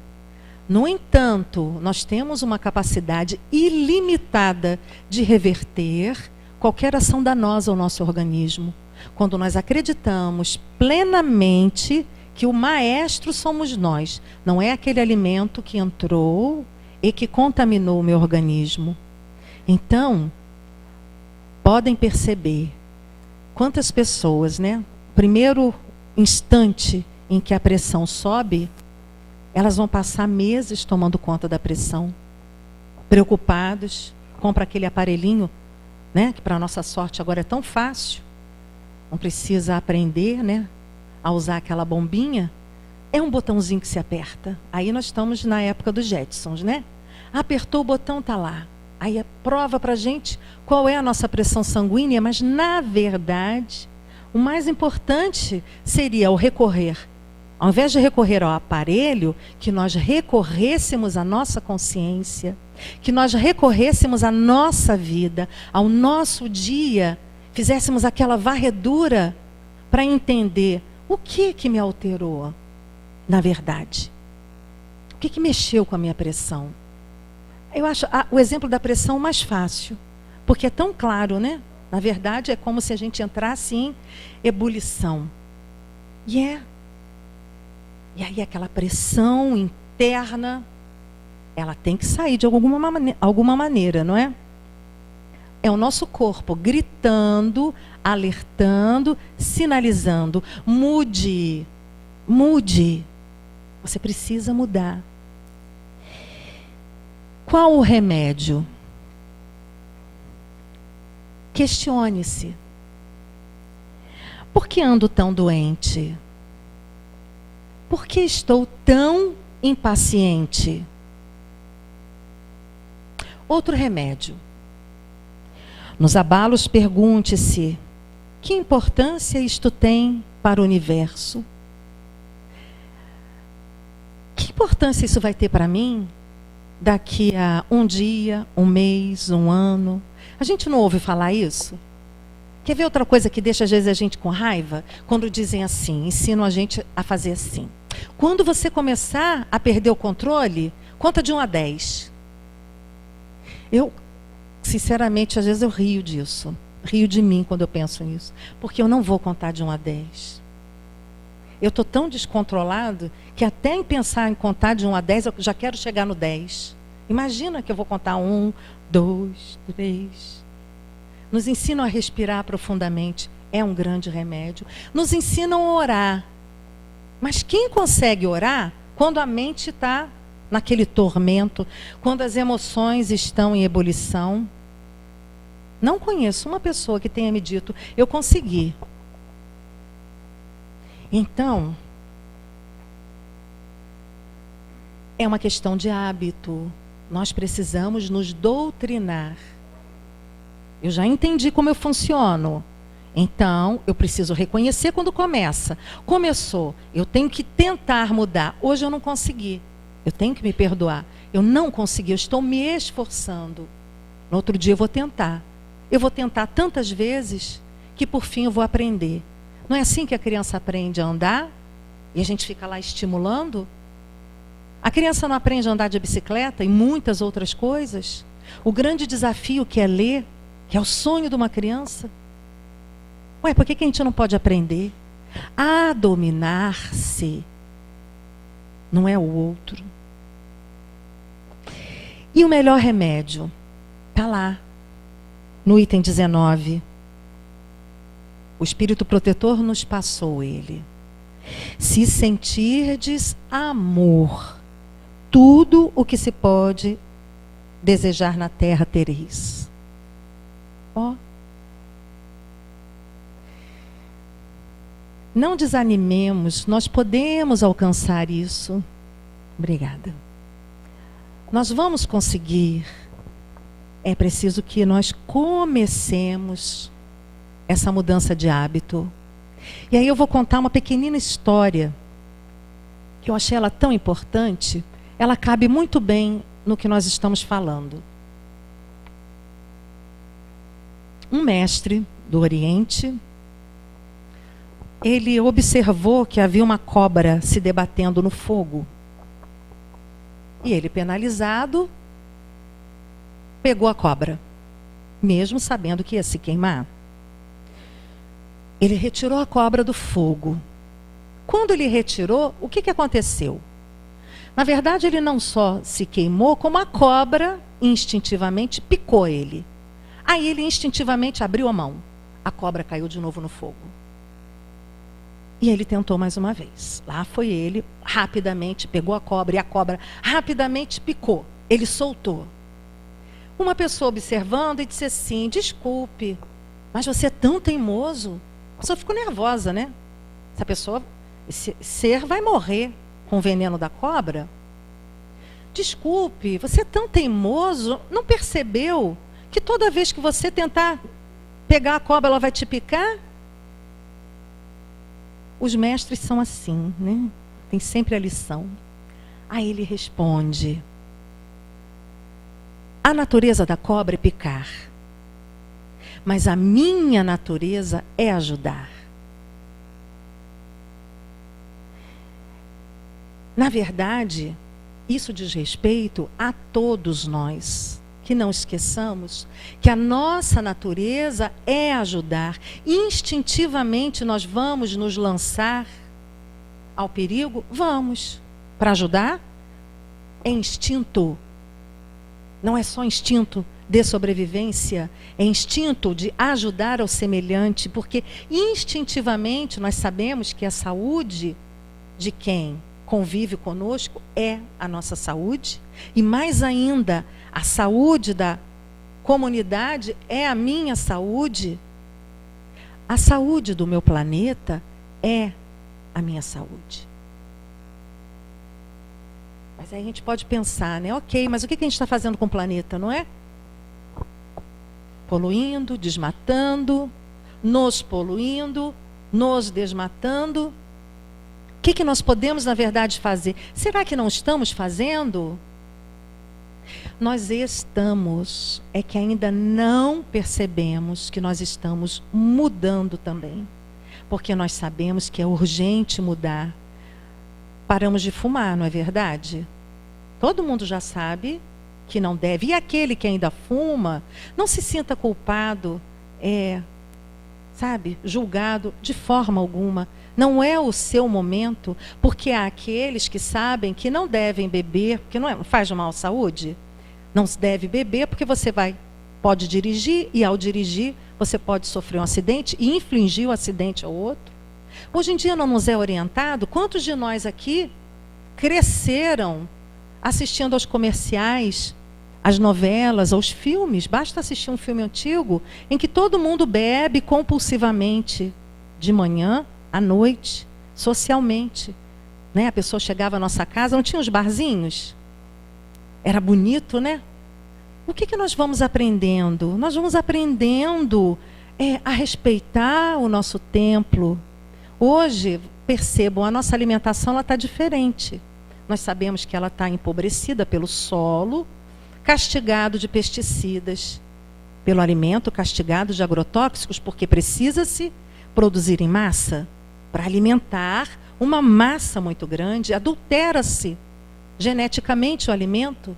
No entanto, nós temos uma capacidade ilimitada de reverter qualquer ação danosa ao nosso organismo. Quando nós acreditamos plenamente que o maestro somos nós, não é aquele alimento que entrou e que contaminou o meu organismo. Então, podem perceber quantas pessoas, né? Primeiro instante em que a pressão sobe, elas vão passar meses tomando conta da pressão, preocupados, compra aquele aparelhinho, né, que para a nossa sorte agora é tão fácil, não precisa aprender, né, a usar aquela bombinha, é um botãozinho que se aperta. Aí nós estamos na época dos Jetsons, né? Apertou o botão, está lá. Aí prova para a gente qual é a nossa pressão sanguínea, mas na verdade, o mais importante seria o recorrer. Ao invés de recorrer ao aparelho, que nós recorrêssemos à nossa consciência, que nós recorrêssemos à nossa vida, ao nosso dia, fizéssemos aquela varredura para entender o que me alterou, na verdade. O que mexeu com a minha pressão? Eu acho o exemplo da pressão mais fácil, porque é tão claro, né? Na verdade, é como se a gente entrasse em ebulição. E aí aquela pressão interna, ela tem que sair de alguma maneira, não é? É o nosso corpo gritando, alertando, sinalizando. Mude, mude. Você precisa mudar. Qual o remédio? Questione-se. Por que ando tão doente? Por que estou tão impaciente? Outro remédio. Nos abalos, pergunte-se: que importância isto tem para o universo? Que importância isso vai ter para mim daqui a um dia, um mês, um ano? A gente não ouve falar isso? Quer ver outra coisa que deixa às vezes a gente com raiva? Quando dizem assim, ensinam a gente a fazer assim. Quando você começar a perder o controle, conta de 1 a 10. Eu, sinceramente, às vezes eu rio disso. Rio de mim quando eu penso nisso. Porque eu não vou contar de 1 a 10. Eu estou tão descontrolado que até em pensar em contar de 1 a 10, eu já quero chegar no 10. Imagina que eu vou contar 1, 2, 3. Nos ensinam a respirar profundamente. É um grande remédio. Nos ensinam a orar. Mas quem consegue orar quando a mente está naquele tormento, quando as emoções estão em ebulição? Não conheço uma pessoa que tenha me dito, eu consegui. Então, é uma questão de hábito. Nós precisamos nos doutrinar. Eu já entendi como eu funciono. Então, eu preciso reconhecer quando começa. Começou, eu tenho que tentar mudar. Hoje eu não consegui. Eu tenho que me perdoar. Eu não consegui, eu estou me esforçando. No outro dia eu vou tentar. Eu vou tentar tantas vezes que por fim eu vou aprender. Não é assim que a criança aprende a andar? E a gente fica lá estimulando? A criança não aprende a andar de bicicleta e muitas outras coisas? O grande desafio que é ler, que é o sonho de uma criança. Ué, por que a gente não pode aprender a dominar-se? Não é o outro. E o melhor remédio? Está lá, no item 19. O Espírito Protetor nos passou ele. Se sentirdes amor, tudo o que se pode desejar na terra tereis. Ó. Não desanimemos, nós podemos alcançar isso. Obrigada. Nós vamos conseguir. É preciso que nós comecemos essa mudança de hábito. E aí eu vou contar uma pequenina história, que eu achei ela tão importante, ela cabe muito bem no que nós estamos falando. Um mestre do Oriente, ele observou que havia uma cobra se debatendo no fogo. E ele, penalizado, pegou a cobra, mesmo sabendo que ia se queimar. Ele retirou a cobra do fogo. Quando ele retirou, o que aconteceu? Na verdade, ele não só se queimou, como a cobra instintivamente picou ele. Aí ele instintivamente abriu a mão. A cobra caiu de novo no fogo. E ele tentou mais uma vez. Lá foi ele, rapidamente pegou a cobra e a cobra rapidamente picou. Ele soltou. Uma pessoa observando e disse assim: desculpe, mas você é tão teimoso. A pessoa ficou nervosa, né? Essa pessoa, esse ser vai morrer com o veneno da cobra. Desculpe, você é tão teimoso, não percebeu que toda vez que você tentar pegar a cobra, ela vai te picar? Os mestres são assim, né? Tem sempre a lição. Aí ele responde: a natureza da cobra é picar, mas a minha natureza é ajudar. Na verdade, isso diz respeito a todos nós. Que não esqueçamos que a nossa natureza é ajudar. Instintivamente nós vamos nos lançar ao perigo? Vamos. Para ajudar? É instinto. Não é só instinto, de sobrevivência, é instinto de ajudar ao semelhante, porque instintivamente nós sabemos que a saúde de quem convive conosco é a nossa saúde, e mais ainda, a saúde da comunidade é a minha saúde. A saúde do meu planeta é a minha saúde. Mas aí a gente pode pensar, né? Ok, mas o que a gente está fazendo com o planeta, não é? Poluindo, desmatando, nos poluindo, nos desmatando. O que nós podemos, na verdade, fazer? Será que não estamos fazendo? Nós estamos, é que ainda não percebemos que nós estamos mudando também. Porque nós sabemos que é urgente mudar. Paramos de fumar, não é verdade? Todo mundo já sabe que não deve. E aquele que ainda fuma, não se sinta culpado, julgado de forma alguma. Não é o seu momento, porque há aqueles que sabem que não devem beber, porque não faz mal à saúde. Não se deve beber porque você pode dirigir, e ao dirigir você pode sofrer um acidente e infligir o acidente ao outro. Hoje em dia não nos é orientado. Quantos de nós aqui cresceram assistindo aos comerciais, às novelas, aos filmes? Basta assistir um filme antigo em que todo mundo bebe compulsivamente, de manhã, à noite, socialmente. Né? A pessoa chegava à nossa casa, não tinha os barzinhos? Era bonito, né? O que nós vamos aprendendo? Nós vamos aprendendo a respeitar o nosso templo. Hoje, percebam, a nossa alimentação está diferente. Nós sabemos que ela está empobrecida pelo solo, castigado de pesticidas, pelo alimento castigado de agrotóxicos, porque precisa-se produzir em massa para alimentar uma massa muito grande, adultera-se geneticamente o alimento.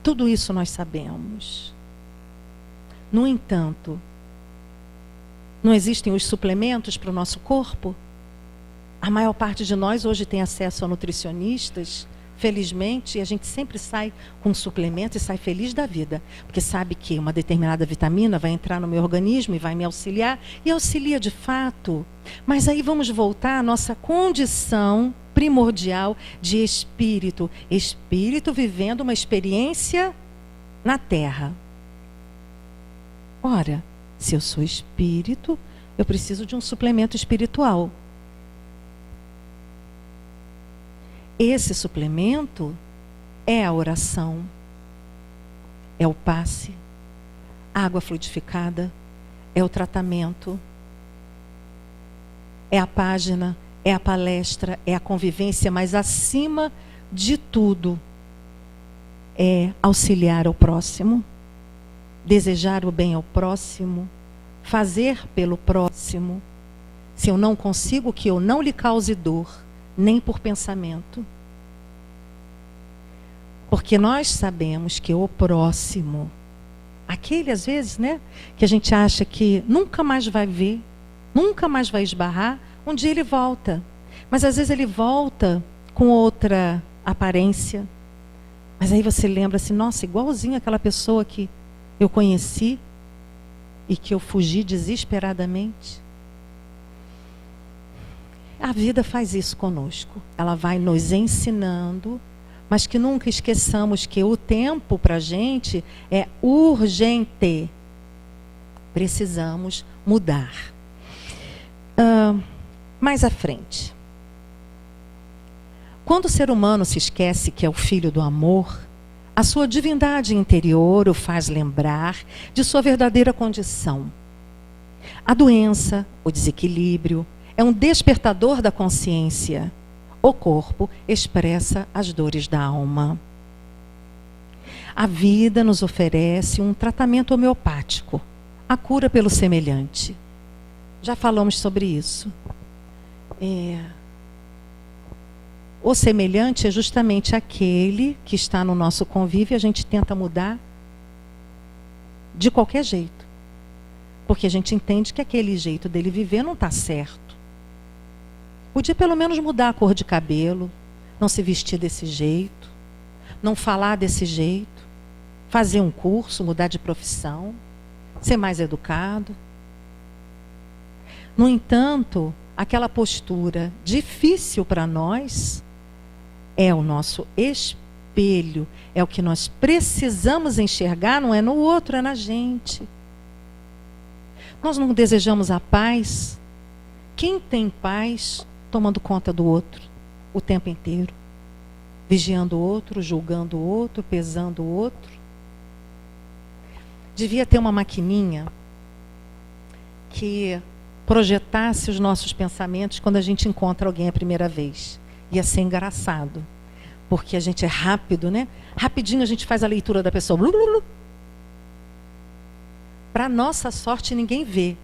Tudo isso nós sabemos. No entanto, não existem os suplementos para o nosso corpo? A maior parte de nós hoje tem acesso a nutricionistas, felizmente, e a gente sempre sai com um suplemento e sai feliz da vida, porque sabe que uma determinada vitamina vai entrar no meu organismo e vai me auxiliar, e auxilia de fato. Mas aí vamos voltar à nossa condição primordial de espírito. Espírito vivendo uma experiência na Terra. Ora, se eu sou espírito, eu preciso de um suplemento espiritual. Esse suplemento é a oração, é o passe, a água fluidificada, é o tratamento, é a página, é a palestra, é a convivência, mas acima de tudo é auxiliar ao próximo, desejar o bem ao próximo, fazer pelo próximo. Se eu não consigo, que eu não lhe cause dor, nem por pensamento. Porque nós sabemos que o próximo, aquele às vezes, né, que a gente acha que nunca mais vai ver, nunca mais vai esbarrar, um dia ele volta. Mas às vezes ele volta com outra aparência. Mas aí você lembra assim, nossa, igualzinho aquela pessoa que eu conheci e que eu fugi desesperadamente. A vida faz isso conosco. Ela vai nos ensinando, mas que nunca esqueçamos que o tempo para a gente é urgente. Precisamos mudar. Mais à frente. Quando o ser humano se esquece que é o filho do amor, a sua divindade interior o faz lembrar de sua verdadeira condição. A doença, o desequilíbrio, é um despertador da consciência. O corpo expressa as dores da alma. A vida nos oferece um tratamento homeopático, a cura pelo semelhante. Já falamos sobre isso. O semelhante é justamente aquele que está no nosso convívio e a gente tenta mudar de qualquer jeito. Porque a gente entende que aquele jeito dele viver não está certo. Podia pelo menos mudar a cor de cabelo, não se vestir desse jeito, não falar desse jeito. fazer um curso, mudar de profissão, ser mais educado. No entanto, aquela postura difícil para nós é o nosso espelho, é o que nós precisamos enxergar, não é no outro, é na gente. Nós não desejamos a paz. Quem tem paz tomando conta do outro o tempo inteiro? Vigiando o outro, julgando o outro, pesando o outro. Devia ter uma maquininha que projetasse os nossos pensamentos quando a gente encontra alguém a primeira vez. Ia ser engraçado. Porque a gente é rápido, né? Rapidinho a gente faz a leitura da pessoa. Para nossa sorte, ninguém vê.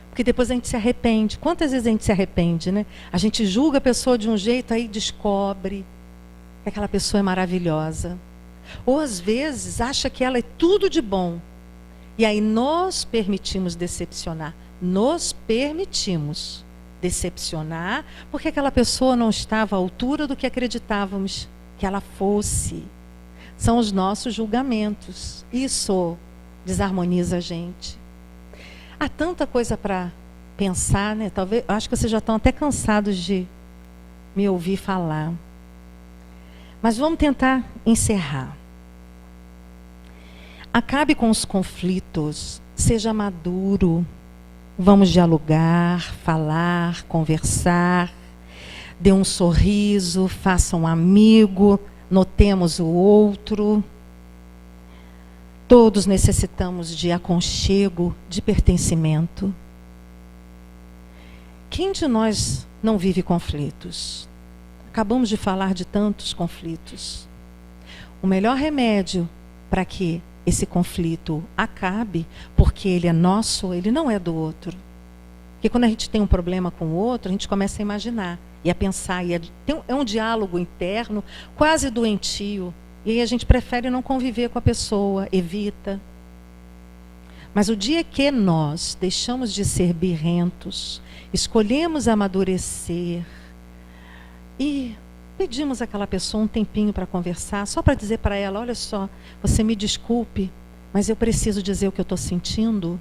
Porque depois a gente se arrepende. Quantas vezes a gente se arrepende, né? A gente julga a pessoa de um jeito, aí descobre que aquela pessoa é maravilhosa. Ou às vezes acha que ela é tudo de bom. E aí nós permitimos decepcionar. Nos permitimos decepcionar porque aquela pessoa não estava à altura do que acreditávamos que ela fosse. São os nossos julgamentos. Isso desarmoniza a gente. Há tanta coisa para pensar, né? Talvez, eu acho que vocês já estão até cansados de me ouvir falar. Mas vamos tentar encerrar. Acabe com os conflitos, seja maduro. Vamos dialogar, falar, conversar. Dê um sorriso, faça um amigo, notemos o outro. Todos necessitamos de aconchego, de pertencimento. Quem de nós não vive conflitos? Acabamos de falar de tantos conflitos. O melhor remédio para que esse conflito acabe, porque ele é nosso, ele não é do outro. Porque quando a gente tem um problema com o outro, a gente começa a imaginar e a pensar. É um diálogo interno quase doentio. E aí a gente prefere não conviver com a pessoa, evita. Mas o dia que nós deixamos de ser birrentos, escolhemos amadurecer e pedimos àquela pessoa um tempinho para conversar, só para dizer para ela, olha só, você me desculpe, mas eu preciso dizer o que eu estou sentindo.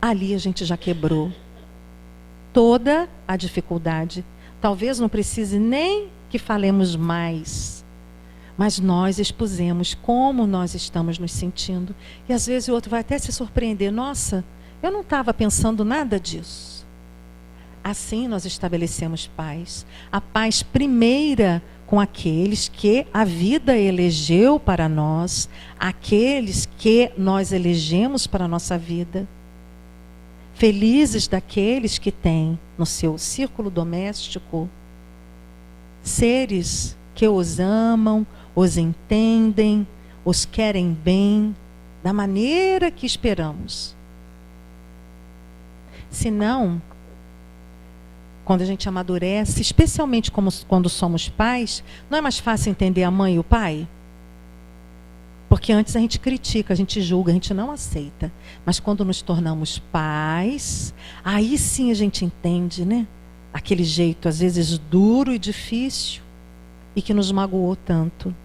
Ali a gente já quebrou toda a dificuldade. Talvez não precise nem que falemos mais, mas nós expusemos como nós estamos nos sentindo. E às vezes o outro vai até se surpreender. Nossa, eu não estava pensando nada disso. Assim nós estabelecemos paz. A paz primeira com aqueles que a vida elegeu para nós, aqueles que nós elegemos para a nossa vida. Felizes daqueles que têm no seu círculo doméstico seres que os amam, os entendem, os querem bem, da maneira que esperamos. Senão, quando a gente amadurece, especialmente quando somos pais, não é mais fácil entender a mãe e o pai? Porque antes a gente critica, a gente julga, a gente não aceita. Mas quando nos tornamos pais, aí sim a gente entende, né? Aquele jeito, às vezes, duro e difícil, e que nos magoou tanto.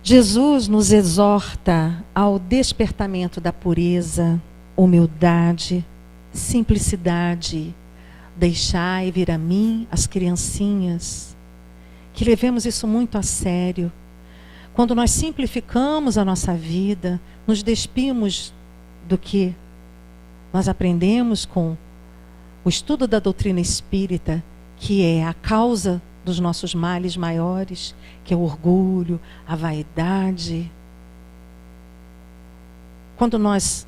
Jesus nos exorta ao despertamento da pureza, humildade, simplicidade. Deixai vir a mim as criancinhas. Que levemos isso muito a sério. Quando nós simplificamos a nossa vida, nos despimos do que nós aprendemos com o estudo da doutrina espírita, que é a causa dos nossos males maiores, que é o orgulho, a vaidade. Quando nós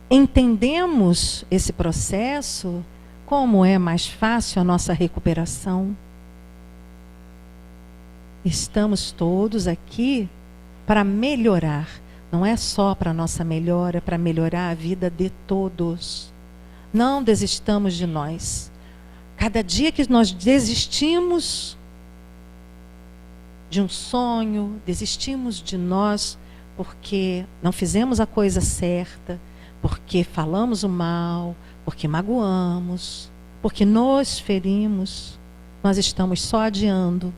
entendemos esse processo, como é mais fácil a nossa recuperação. Estamos todos aqui para melhorar. Não é só para a nossa melhora, é para melhorar a vida de todos. Não desistamos de nós. Cada dia que nós desistimos de um sonho, desistimos de nós porque não fizemos a coisa certa, porque falamos o mal, porque magoamos, porque nos ferimos, nós estamos só adiando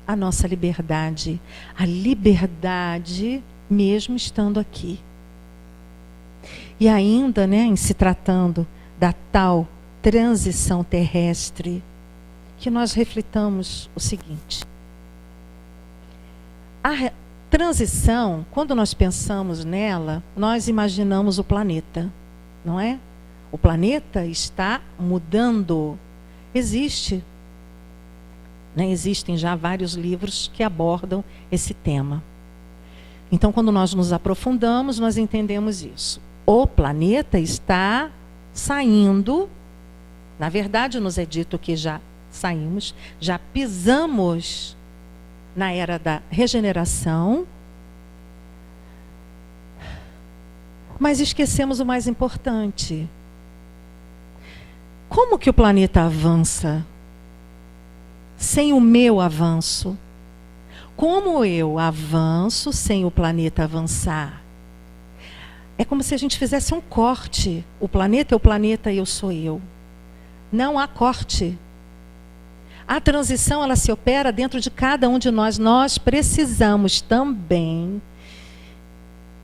a nossa liberdade. A liberdade mesmo estando aqui. E ainda, né, em se tratando da tal transição terrestre, que nós reflitamos o seguinte. A transição, quando nós pensamos nela, nós imaginamos o planeta, não é? O planeta está mudando. Existe, né? Existem já vários livros que abordam esse tema. Então, quando nós nos aprofundamos, nós entendemos isso. O planeta está saindo. Na verdade, nos é dito que já saímos, já pisamos na era da regeneração, mas esquecemos o mais importante. Como que o planeta avança sem o meu avanço? Como eu avanço sem o planeta avançar? É como se a gente fizesse um corte. O planeta é o planeta e eu sou eu. Não há corte. A transição, ela se opera dentro de cada um de nós. Nós precisamos também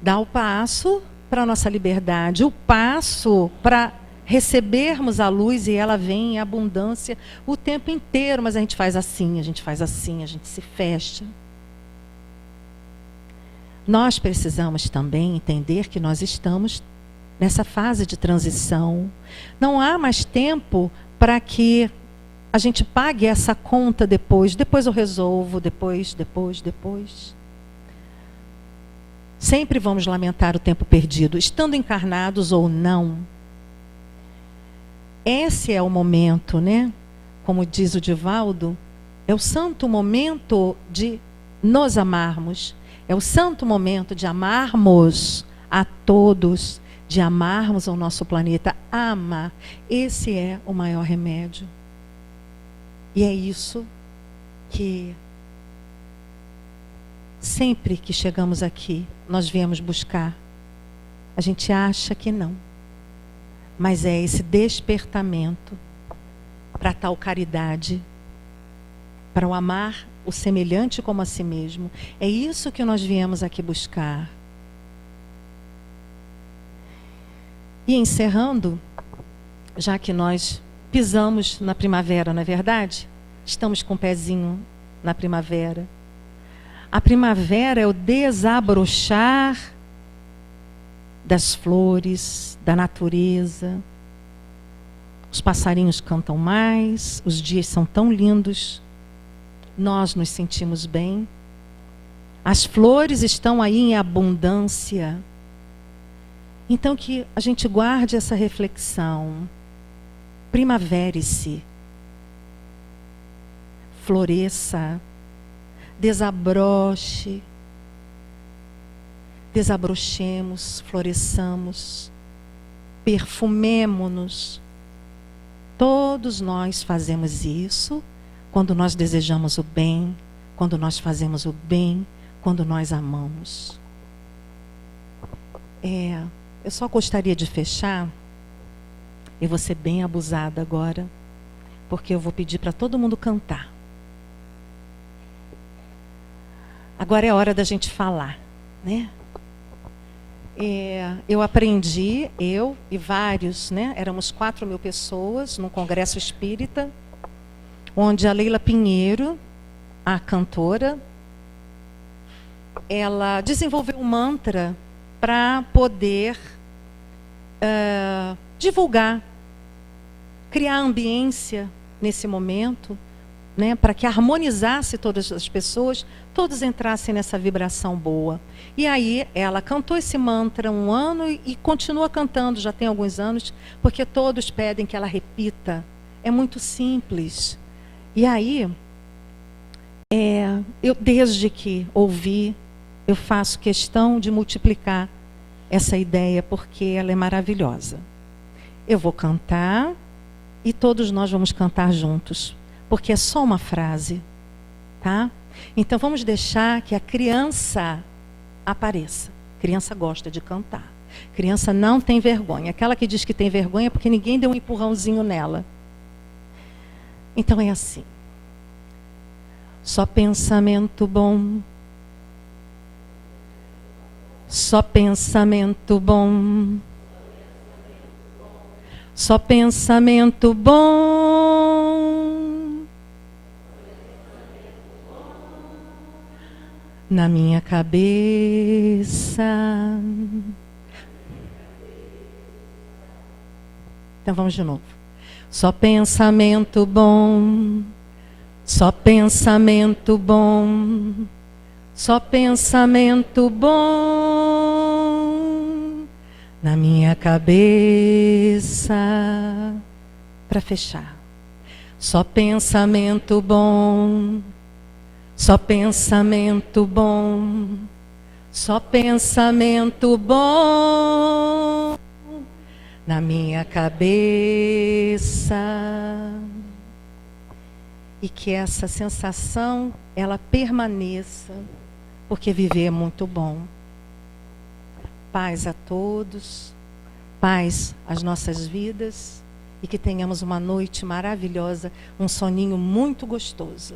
dar o passo para a nossa liberdade, o passo para recebermos a luz, e ela vem em abundância o tempo inteiro, mas a gente faz assim, a gente faz assim, a gente se fecha. Nós precisamos também entender que nós estamos nessa fase de transição. Não há mais tempo para que a gente pague essa conta depois. Depois eu resolvo, depois. Sempre vamos lamentar o tempo perdido, estando encarnados ou não. Esse é o momento, né? Como diz o Divaldo, é o santo momento de nos amarmos. É o santo momento de amarmos a todos, de amarmos ao nosso planeta. Ama. Esse é o maior remédio. E é isso que sempre que chegamos aqui, nós viemos buscar. A gente acha que não. Mas é esse despertamento para tal caridade, para o amar o semelhante como a si mesmo. É isso que nós viemos aqui buscar. E encerrando, já que nós pisamos na primavera, não é verdade? Estamos com o pezinho na primavera. A primavera é o desabrochar das flores, da natureza. Os passarinhos cantam mais, os dias são tão lindos. Nós nos sentimos bem. As flores estão aí em abundância. Então que a gente guarde essa reflexão. Primavere-se. Floresça. Desabroche. Desabrochemos, floresçamos. Perfumemo-nos. Todos nós fazemos isso quando nós desejamos o bem, quando nós fazemos o bem, quando nós amamos. Eu só gostaria de fechar, eu vou ser bem abusada agora, porque eu vou pedir para todo mundo cantar. Agora é hora da gente falar, né? Eu aprendi, eu e vários, né? Éramos 4.000 pessoas num congresso espírita, onde a Leila Pinheiro, a cantora, ela desenvolveu um mantra para poder divulgar, criar ambiência nesse momento, né, para que harmonizasse todas as pessoas, todos entrassem nessa vibração boa. E aí ela cantou esse mantra 1 ano e continua cantando, já tem alguns anos, porque todos pedem que ela repita. É muito simples. E aí, eu desde que ouvi, eu faço questão de multiplicar essa ideia, porque ela é maravilhosa. Eu vou cantar e todos nós vamos cantar juntos, porque é só uma frase, tá? Então vamos deixar que a criança apareça. Criança gosta de cantar. Criança não tem vergonha. Aquela que diz que tem vergonha é porque ninguém deu um empurrãozinho nela. Então é assim. Só pensamento bom. Só pensamento bom. Só pensamento bom. Na minha cabeça. Então vamos de novo. Só pensamento bom. Só pensamento bom. Só pensamento bom. Na minha cabeça. Para fechar. Só pensamento bom. Só pensamento bom. Só pensamento bom. Na minha cabeça. E que essa sensação, ela permaneça, porque viver é muito bom. Paz a todos, paz às nossas vidas, e que tenhamos uma noite maravilhosa, um soninho muito gostoso.